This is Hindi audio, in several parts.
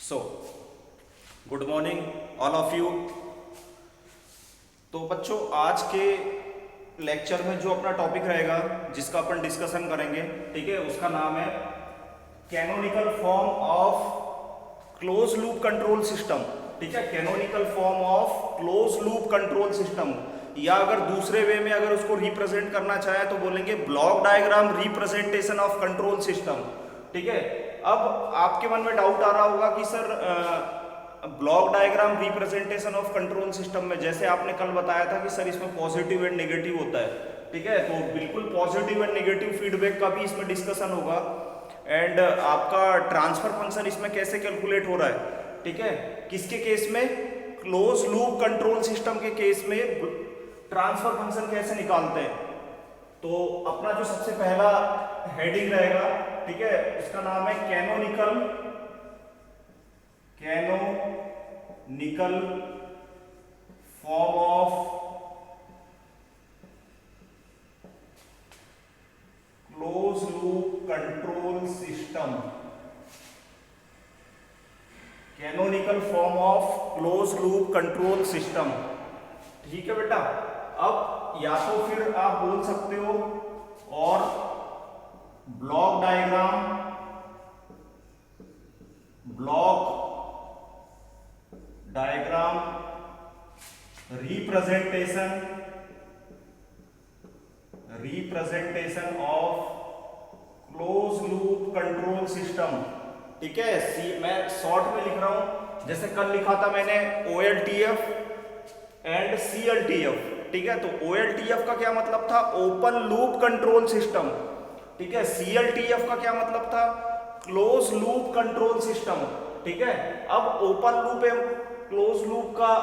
So good morning all of you. तो बच्चों, आज के लेक्चर में जो अपना टॉपिक रहेगा जिसका अपन डिस्कशन करेंगे, ठीक है, उसका नाम है canonical form of close loop control system. ठीक है, canonical form of close loop control system, या अगर दूसरे वे में अगर उसको रिप्रेजेंट करना चाहे तो बोलेंगे block diagram representation of control system. ठीक है, अब आपके मन में डाउट आ रहा होगा कि sir block diagram representation of control system में, जैसे आपने कल बताया था कि सर इसमें पॉजिटिव एंड नेगेटिव होता है, ठीक है, तो बिल्कुल पॉजिटिव एंड नेगेटिव फीडबैक का भी इसमें डिस्कशन होगा। एंड आपका ट्रांसफर फंक्शन इसमें कैसे कैलकुलेट हो रहा है, ठीक है, किसके केस में, क्लोज लूप कंट्रोल सिस्टम के केस में ट्रांसफर फंक्शन कैसे निकालते हैं। तो अपना जो सबसे पहला हेडिंग रहेगा, ठीक है, उसका नाम है canonical form of close loop control system. Canonical form of close loop control system, ठीक है बेटा। अब या तो फिर आप बोल सकते हो और block diagram representation of close loop control system. ठीक है, मैं शॉर्ट में लिख रहा हूं, जैसे कल लिखा था मैंने OLTF एंड CLTF। ठीक है, तो OLTF का क्या मतलब था, ओपन लूप कंट्रोल सिस्टम। ठीक है, CLTF का क्या मतलब था, क्लोज लूप कंट्रोल सिस्टम। ठीक है, अब ओपन लूप एवं क्लोज लूप का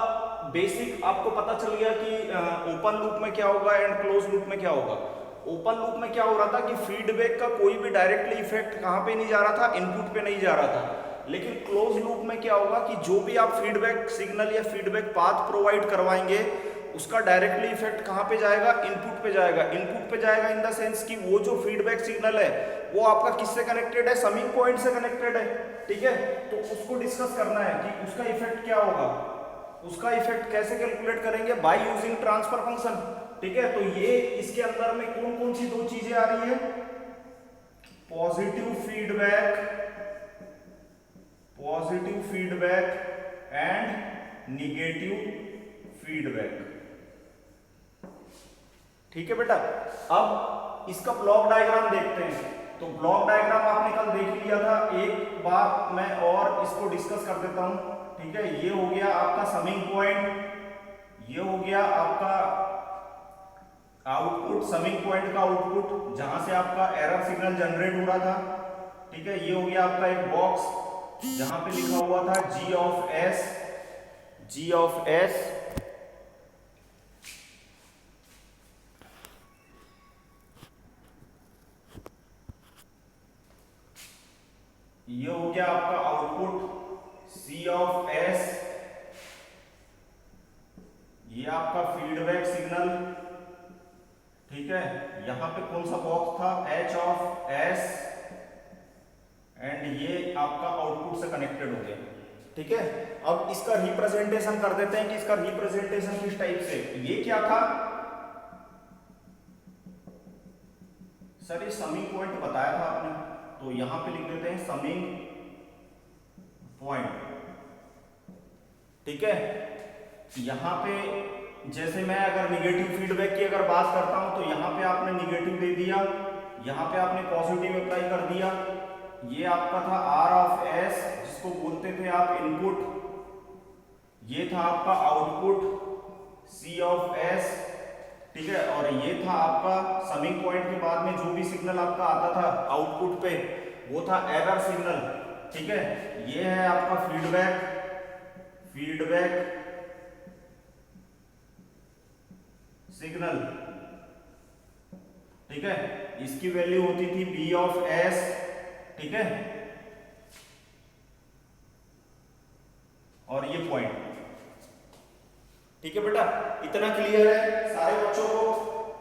बेसिक आपको पता चल गया कि ओपन लूप में क्या होगा एंड क्लोज लूप में क्या होगा। ओपन लूप में क्या हो रहा था कि फीडबैक का कोई भी डायरेक्टली इफेक्ट कहां पे नहीं जा रहा था, इनपुट पे नहीं जा रहा था। लेकिन क्लोज लूप में क्या होगा कि जो भी आप फीडबैक सिग्नल या फीडबैक पाथ प्रोवाइड करवाएंगे उसका डायरेक्टली इफेक्ट कहां पे जाएगा, इनपुट पे जाएगा। इनपुट पे जाएगा इन द सेंस कि वो जो फीडबैक सिग्नल है वो आपका किससे कनेक्टेड है, समिंग पॉइंट से कनेक्टेड है। ठीक है, तो उसको डिस्कस करना है कि उसका इफेक्ट क्या होगा, उसका इफेक्ट कैसे कैलकुलेट करेंगे, बाय यूजिंग ट्रांसफर फंक्शन। ठीक है, तो ये इसके अंदर में कौन कौन सी दो चीजें आ रही है, positive feedback and negative feedback. ठीक है बेटा, अब इसका ब्लॉक डायग्राम देखते हैं। तो ब्लॉक डायग्राम आपने कल देख लिया था, एक बार मैं और इसको डिस्कस कर देता हूं। ठीक है, ये हो गया आपका समिंग पॉइंट, ये हो गया आपका आउटपुट, समिंग पॉइंट का आउटपुट जहां से आपका एरर सिग्नल जनरेट हो रहा था। ठीक है, ये हो गया आपका एक बॉक्स जहां पे लिखा हुआ था G ऑफ S। ये हो गया आपका आउटपुट C ऑफ S। ये आपका फीडबैक सिग्नल। ठीक है, यहां पे कौन सा बॉक्स था, H ऑफ S, एंड ये आपका आउटपुट से कनेक्टेड हो गया। ठीक है, अब इसका रिप्रेजेंटेशन कर देते हैं कि इसका रिप्रेजेंटेशन किस टाइप से। ये क्या था सर, ये समिंग पॉइंट बताया था आपने, तो यहां पे लिख देते हैं समिंग पॉइंट। ठीक है, यहां पे जैसे मैं अगर निगेटिव फीडबैक की अगर बात करता हूं तो यहां पे आपने निगेटिव दे दिया, यहां पे आपने पॉजिटिव अप्लाई कर दिया। ये आपका था R ऑफ S, जिसको बोलते थे आप इनपुट। ये था आपका आउटपुट C ऑफ S। ठीक है, और ये था आपका समिंग पॉइंट के बाद में जो भी सिग्नल आपका आता था आउटपुट पे, वो था एरर सिग्नल। ठीक है, ये है आपका फीडबैक सिग्नल। ठीक है, इसकी वैल्यू होती थी B ऑफ S। ठीक है, और ये पॉइंट। ठीक है बेटा, इतना क्लियर है सारे बच्चों को।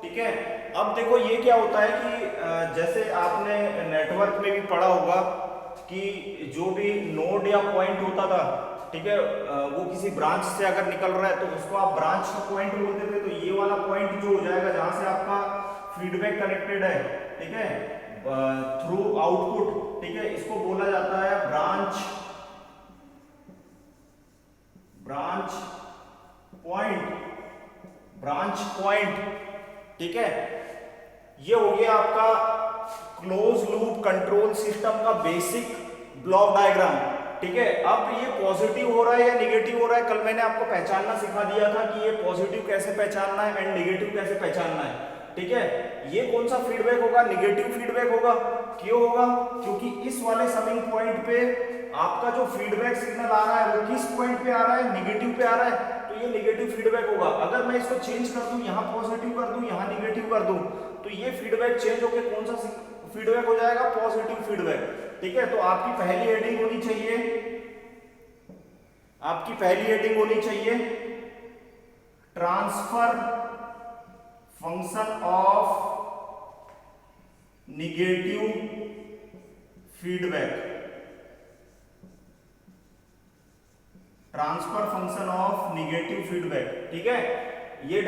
ठीक है, अब देखो ये क्या होता है कि जैसे आपने नेटवर्क में भी पढ़ा होगा कि जो भी नोड या पॉइंट होता था, ठीक है, वो किसी ब्रांच से अगर निकल रहा है तो उसको आप ब्रांच का पॉइंट बोलते थे। तो ये वाला पॉइंट जो हो जाएगा जहां से आपका फीडबैक कनेक्टेड है, ठीक है, थ्रू आउटपुट, ठीक है, इसको बोला जाता है ब्रांच पॉइंट, ठीक है। ये हो गया आपका क्लोज लूप कंट्रोल सिस्टम का बेसिक ब्लॉक डायग्राम, ठीक है। अब ये पॉजिटिव हो रहा है या निगेटिव हो रहा है, कल मैंने आपको पहचानना सिखा दिया था कि ये पॉजिटिव कैसे पहचानना है एंड निगेटिव कैसे पहचानना है, ठीक है। ये कौन सा फीडबैक होगा, निगेटिव फीडबैक होगा। क्यों होगा, क्योंकि इस वाले समिंग पॉइंट पे आपका जो फीडबैक सिग्नल आ रहा है वो किस पॉइंट पे आ रहा है, निगेटिव पे आ रहा है, तो ये निगेटिव फीडबैक होगा। अगर मैं इसको चेंज कर दूं, यहाँ पॉजिटिव कर दूं, यहाँ निगेटिव कर दूं, तो ये फीडबैक चेंज होकर कौन सा फीडबैक हो जाएगा, पॉजिटिव फीडबैक, ठीक है। तो आपकी पहली हेडिंग होनी चाहिए, transfer function of negative feedback, transfer function of negative feedback, ठीक है। ये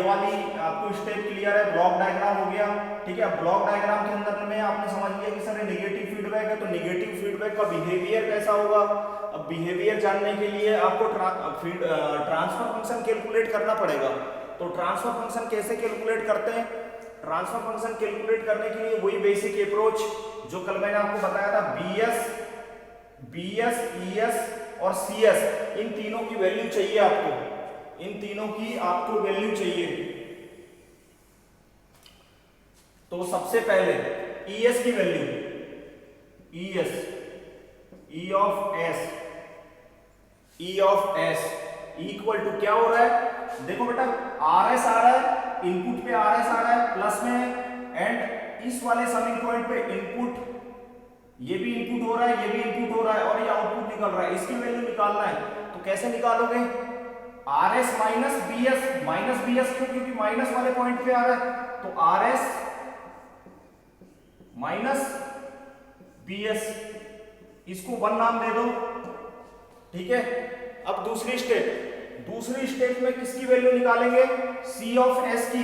वाली आपको स्टेप क्लियर है, ब्लॉक डायग्राम हो गया, ठीक है। ब्लॉक डायग्राम के अंदर में आपने समझ लिया कि सर नेगेटिव फीडबैक है, तो नेगेटिव फीडबैक का बिहेवियर कैसा होगा। अब बिहेवियर जानने के लिए आपको ट्रांसफर फंक्शन कैलकुलेट करना पड़ेगा। तो ट्रांसफर फंक्शन कैसे कैलकुलेट करते हैं, ट्रांसफर फंक्शन कैलकुलेट करने के लिए वही बेसिक अप्रोच जो कल मैंने आपको बताया था, बीएस, ईएस और सीएस, इन तीनों की वैल्यू चाहिए आपको, वैल्यू चाहिए। तो सबसे पहले ईएस की value, E of S equal to क्या हो रहा है, देखो बेटा आरएस आ रहा है, इनपुट पे आरएस आ रहा है प्लस में, एंड इस वाले समिंग पॉइंट पे इनपुट, ये भी इनपुट हो रहा है, ये भी इनपुट हो रहा है, और ये आउटपुट निकल रहा है। इसकी वैल्यू निकालना है, तो कैसे निकालोगे, आरएस माइनस बीएस क्यों, क्योंकि माइनस वाले पॉइंट पे आ रहा है, तो आरएस माइनस बीएस, इसको 1 नाम दे दो, ठीक है। अब दूसरी स्टेप में किसकी वैल्यू निकालेंगे, सी ऑफ एस की,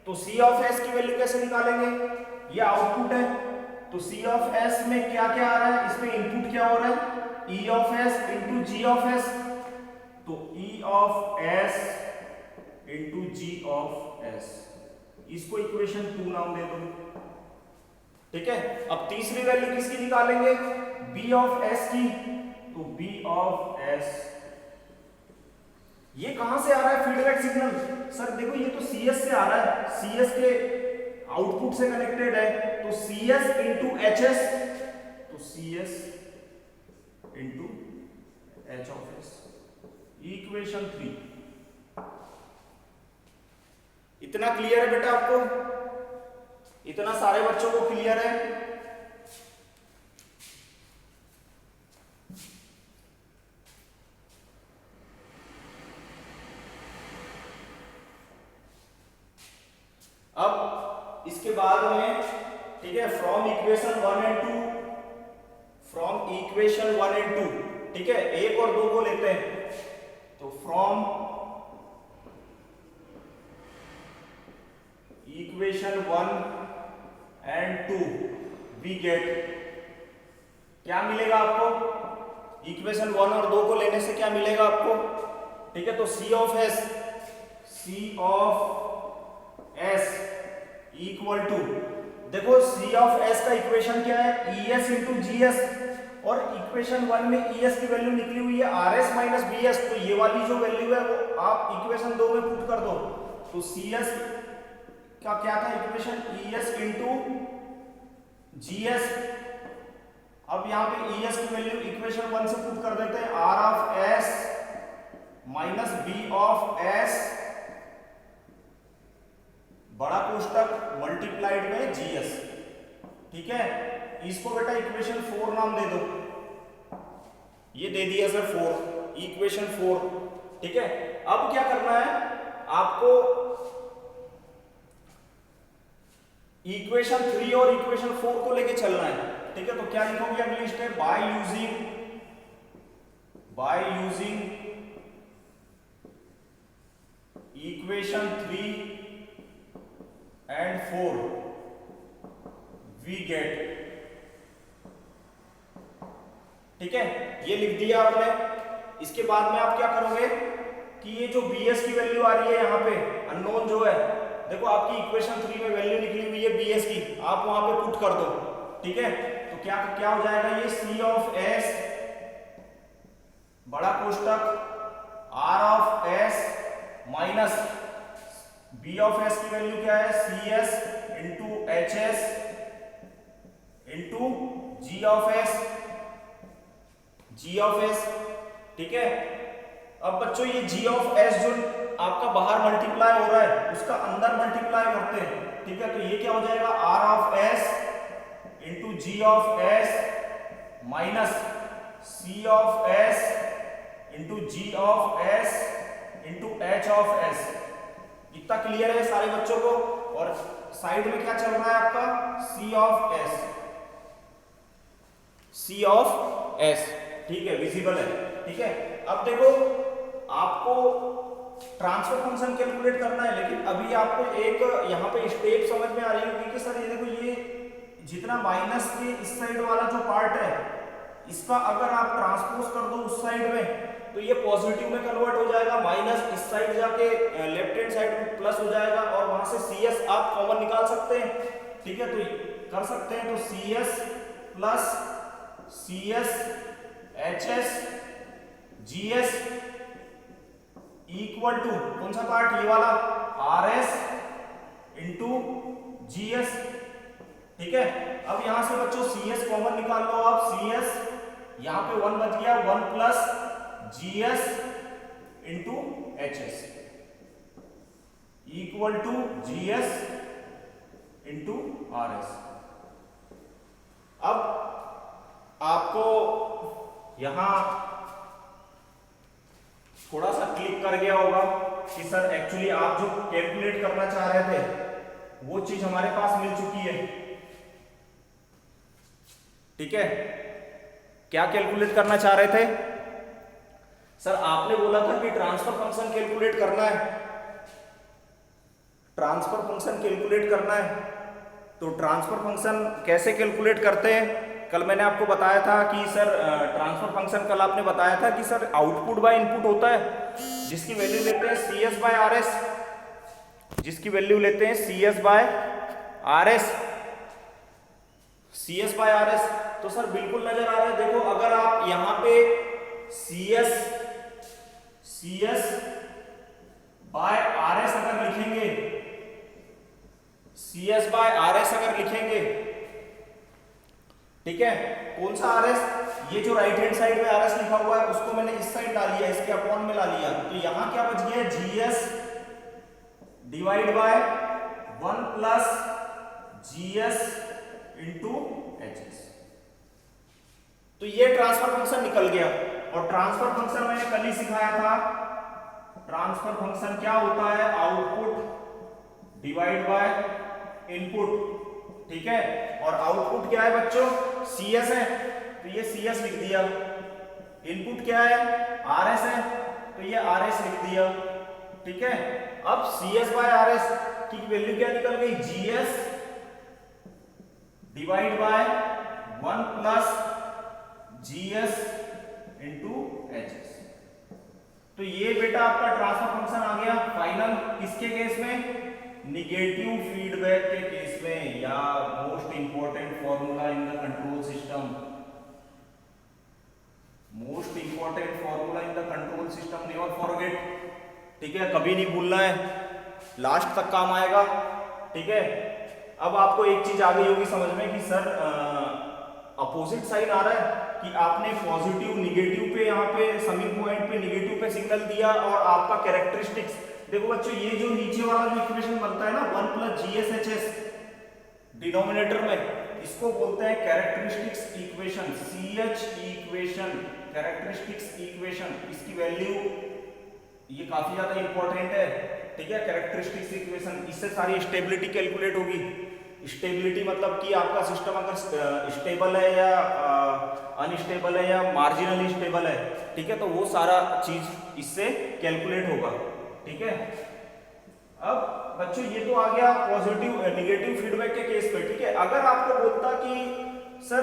तो सी ऑफ एस की वैल्यू कैसे निकालेंगे, ये आउटपुट है, तो सी ऑफ एस में क्या क्या आ रहा है, इसमें इनपुट क्या हो रहा है, E of S into G of S, तो E of S into G of S, इसको इक्वेशन 2 नाम दे दो, ठीक है। अब तीसरी वैल्यू किसकी निकालेंगे, बी ऑफ एस की, तो बी ऑफ एस, ये कहां से आ रहा है फीडबैक सिग्नल, सर देखो ये तो सीएस से आ रहा है, सीएस के आउटपुट से कनेक्टेड है, तो सीएस इंटू एचएस, तो CS into H of S, equation 3। इतना क्लियर है बेटा आपको, इतना सारे बच्चों को क्लियर है। अब इसके बाद में, ठीक है, फ्रॉम इक्वेशन 1 एंड 2, ठीक है, 1 और 2 को लेते हैं, तो from equation 1 and 2 we get, क्या मिलेगा आपको, इक्वेशन 1 और 2 को लेने से क्या मिलेगा आपको, ठीक है। तो C of S equal to, देखो सी ऑफ एस का इक्वेशन क्या है, E S into G S, और इक्वेशन 1 में ई एस की वैल्यू निकली हुई है R S minus B S, तो ये वाली जो वैल्यू है वो आप इक्वेशन 2 में पुट कर दो, तो सी एस का क्या था equation, E S into G S. अब यहाँ पे ई एस की वैल्यू इक्वेशन 1 से पुट कर देते हैं, R of S minus B of S बड़ा कोष्टक मल्टीप्लाइड में जीएस, ठीक है। इसको बेटा इक्वेशन 4 नाम दे दो, ये दे दिया सर 4, इक्वेशन 4, ठीक है। अब क्या करना है आपको, इक्वेशन 3 और इक्वेशन 4 को लेके चलना है, ठीक है। तो क्या लिखोगे अगली step, by using equation 3 and 4 we get, ठीक है, ये लिख दिया आपने। इसके बाद में आप क्या करोगे कि ये जो bs की वैल्यू आ रही है यहाँ पे अननोन जो है, देखो आपकी इक्वेशन 3 में वैल्यू निकली हुई है bs की, आप वहां पे पुट कर दो, ठीक है। तो क्या हो जाएगा, ये c ऑफ s बड़ा कोष्टक r of s minus b of s की वैल्यू क्या है, cs into hs into g of s, ठीक है। अब बच्चों ये g ऑफ s जो आपका बाहर मल्टीप्लाई हो रहा है उसका अंदर मल्टीप्लाई करते हैं, ठीक है। तो ये क्या हो जाएगा, r of s into g of s minus c of s into g of s into h of s। इतना क्लियर है सारे बच्चों को। और साइड में क्या चल रहा है आपका, c ऑफ s, ठीक है, विजिबल है, ठीक है। अब देखो आपको ट्रांसफर फंक्शन कैलकुलेट करना है, लेकिन अभी आपको एक यहाँ पे स्टेप समझ में आ रही होगी कि सर ये देखो, ये जितना माइनस के इस साइड वाला जो पार्ट है इसका अगर आप ट्रांसपोज कर दो उस साइड में तो ये पॉजिटिव में कन्वर्ट हो जाएगा, माइनस इस साइड जाके लेफ्ट हैंड साइड में प्लस हो जाएगा और वहां से cs आप कॉमन निकाल सकते हैं, ठीक है। तो कर सकते हैं, तो cs plus cs hs gs equal to कौन सा पार्ट, ये वाला rs इंटू gs, ठीक है। अब यहां से बच्चों cs कॉमन निकाल लो आप, cs यहां पे 1 बच गया, 1 plus gs into hs equal to gs into rs। अब आपको यहां थोड़ा सा क्लिक कर गया होगा कि सर एक्चुअली आप जो कैलकुलेट करना चाह रहे थे वो चीज हमारे पास मिल चुकी है, ठीक है। क्या कैलकुलेट करना चाह रहे थे सर, आपने बोला था कि ट्रांसफर फंक्शन कैलकुलेट करना है, ट्रांसफर फंक्शन कैलकुलेट करना है। तो ट्रांसफर फंक्शन कैसे कैलकुलेट करते हैं, कल मैंने आपको बताया था कि सर ट्रांसफर फंक्शन कल आपने बताया था कि सर आउटपुट बाय इनपुट होता है, जिसकी वैल्यू लेते हैं cs बाय rs, जिसकी वैल्यू लेते हैं cs by rs, cs by rs। तो सर बिल्कुल नजर आ रहा है, देखो अगर आप यहां पे cs बाय rs अगर लिखेंगे, cs बाय rs अगर लिखेंगे, ठीक है, कौन सा rs, ये जो राइट हैंड साइड में rs लिखा हुआ है उसको मैंने इस साइड डाल लिया, इसके अपॉन में ला लिया। तो यहां क्या बच गया, gs divide by 1 plus gs into hs। तो ये ट्रांसफर फंक्शन निकल गया। और ट्रांसफर फंक्शन मैंने कल ही सिखाया था, ट्रांसफर फंक्शन क्या होता है, आउटपुट डिवाइड बाय इनपुट, ठीक है। और आउटपुट क्या है बच्चों, cs है, तो ये cs लिख दिया। इनपुट क्या है, rs है, तो ये rs लिख दिया, ठीक है। अब cs बाय rs की वैल्यू क्या निकल गई, gs divide by 1 plus gs into hs। तो ये बेटा आपका ट्रांसफर फंक्शन आ गया फाइनल, किसके केस में, निगेटिव फीडबैक के केस में, या most important formula in the control system, most important formula in the control system, never forget, ठीक है, कभी नहीं भूलना है, लास्ट तक काम आएगा, ठीक है। अब आपको एक चीज आ गई होगी समझ में कि सर अपोजिट साइन आ रहा है कि आपने पॉजिटिव निगेटिव पे, यहाँ पे समिंग पॉइंट पे निगेटिव पे सिग्नल दिया और आपका कैरेक्टरिस्टिक्स, देखो बच्चों ये जो नीचे वाला जो इक्वेशन बनता है ना 1 प्लस GSHS डिनोमिनेटर में, इसको बोलते हैं characteristics equation, CH equation, characteristics equation. इसकी वैल्यू ये काफी ज्यादा इंपॉर्टेंट है, ठीक है, कैरेक्टरिस्टिक्स इक्वेशन, इससे सारी स्टेबिलिटी कैलकुलेट होगी, स्टेबिलिटी मतलब कि आपका सिस्टम अगर स्टेबल है या अनस्टेबल है या मार्जिनली स्टेबल है, ठीक है, तो वो सारा चीज इससे कैलकुलेट होगा, ठीक है। अब बच्चों ये तो आ गया पॉजिटिव नेगेटिव फीडबैक के केस पे, ठीक है। अगर आपको बोलता कि सर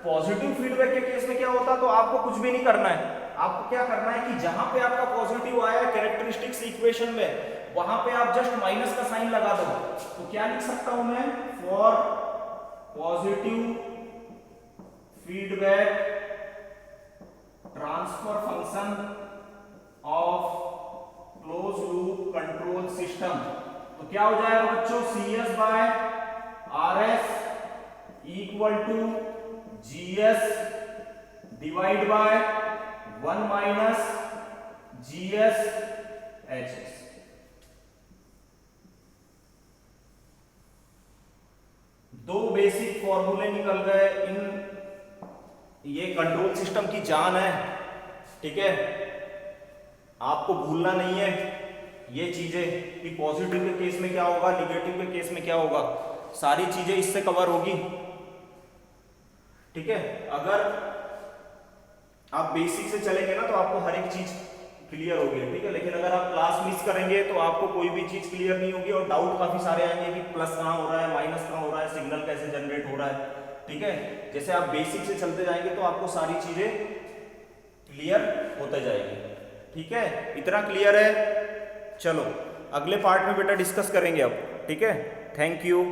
पॉजिटिव फीडबैक के केस में क्या होता, तो आपको कुछ भी नहीं करना है। आपको क्या करना है कि जहां पे आपका पॉजिटिव आया कैरेक्टरिस्टिक्स इक्वेशन में, वहां पे आप जस्ट माइनस का साइन लगा दो। तो क्या लिख सकता हूं मैं, for positive feedback transfer function of close loop control system, तो क्या हो जाएगा बच्चों, CS by RS equal to GS divide by 1 minus GS HS। दो बेसिक फॉर्मूले निकल गए, इन ये कंट्रोल सिस्टम की जान है, ठीक है। आपको भूलना नहीं है ये चीजें कि पॉजिटिव के केस में क्या होगा, निगेटिव के केस में क्या होगा, सारी चीजें इससे कवर होगी, ठीक है। अगर आप बेसिक से चलेंगे ना तो आपको हर एक चीज क्लियर होगी, ठीक है। लेकिन अगर आप क्लास मिस करेंगे तो आपको कोई भी चीज क्लियर नहीं होगी और डाउट काफी सारे आएंगे कि प्लस कहाँ हो रहा है, माइनस कहाँ हो रहा है, सिग्नल कैसे जनरेट हो रहा है, ठीक है। जैसे आप बेसिक से चलते जाएंगे तो आपको सारी चीजें क्लियर होते जाएगी, ठीक है। इतना क्लियर है, चलो अगले पार्ट में बेटा डिस्कस करेंगे अब, ठीक है। Thank you.